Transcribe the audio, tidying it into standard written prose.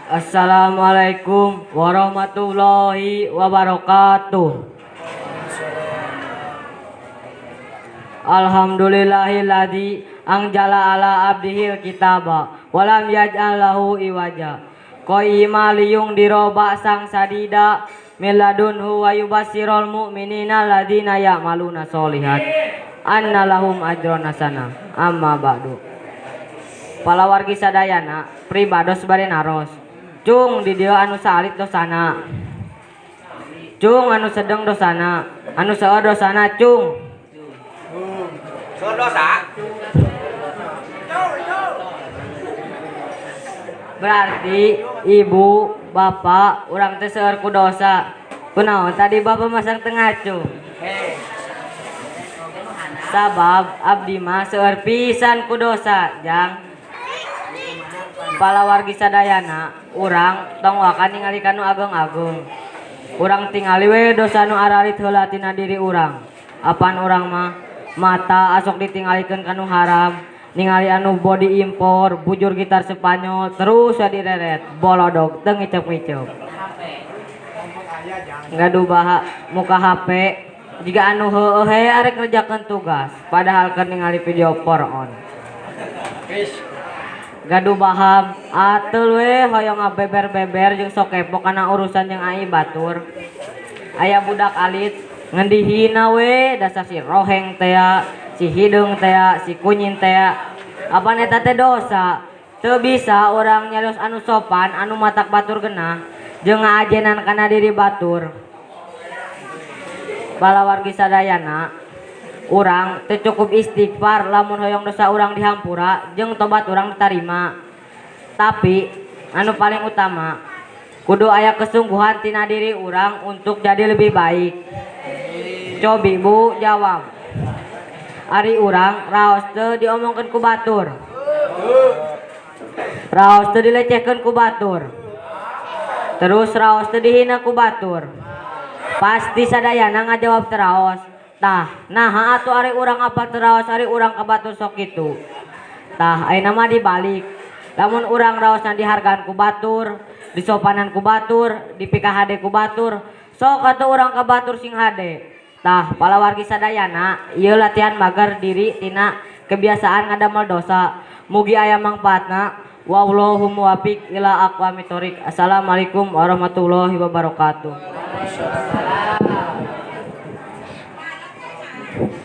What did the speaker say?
Assalamualaikum warahmatullahi wabarakatuh. Alhamdulillahilladzi anjala ala abdihil kitaba walam yaj'al lahu iwaja qayyima liyung diroba sang sadida miladunhu wa yubassirul mu'minina alladzina ya'maluna sholihat anna lahum ajron hasanah. Amma ba'du. Palawargi sadayana pribados bade naros cung di dieu anu salit dosana, cung anu sedeng dosana, anu saeur dosana cung dosa. berarti ibu bapak urang teh seueur ku dosa. Kunaon tadi bapak masang tengah cung? Sabab abdi mah seueur pisan ku dosa jang. Palawargi sadayana urang tong wakan ningali kanu agung-agung. Urang tingali we dosa nu aralit heula tina diri urang. Apaan urang mah mata asok ditinggalikeun kanu haram, ningali anu body impor, bujur gitar Spanyol, terus ya direret, bolodog teu ngicep-ngicep. Gaduh baha muka HP, jika anu heueuh arek ngerjakeun tugas, padahal keur ningali video porn. Gaduh baham, atul we hoyong ngabeber-beber jeung sok kepo kana urusan jeung ai batur. Aya budak alit ngendihina we dasar si roheng teh, si hideung teh, si kunyin teh. Apaan eta teh dosa? Teu bisa urang nyarios anu sopan, anu matak batur genah jeung ngaajenan kana diri batur. Balawargi sadayana urang teu cukup istighfar lamun hoyong dosa urang dihampura jeung tobat urang ditarima. Tapi anu paling utama kudu aya kesungguhan tina diri urang untuk jadi lebih baik. Cobi bu jawab. Ari urang raos teu diomongkeun ku batur, raos teu dilecehkeun ku batur, terus raos teu dihina ku batur, pasti sadayana ngajawab teraos. Tah naha atuh ari urang apa teraos ari urang ka batur sok kitu. Tah ayeuna mah dibalik, lamun urang raosna dihargaan ku batur, disopanan ku batur, dipikahade ku batur, sok atuh urang ka batur sing hade. Tah palawargi sadayana ieu latihan magar diri tina kebiasaan ngadamel dosa. Mugi aya mangpaatna. Wallahu muwaffiq ila aqwamit thoriq. Assalamualaikum warahmatullahi wabarakatuh.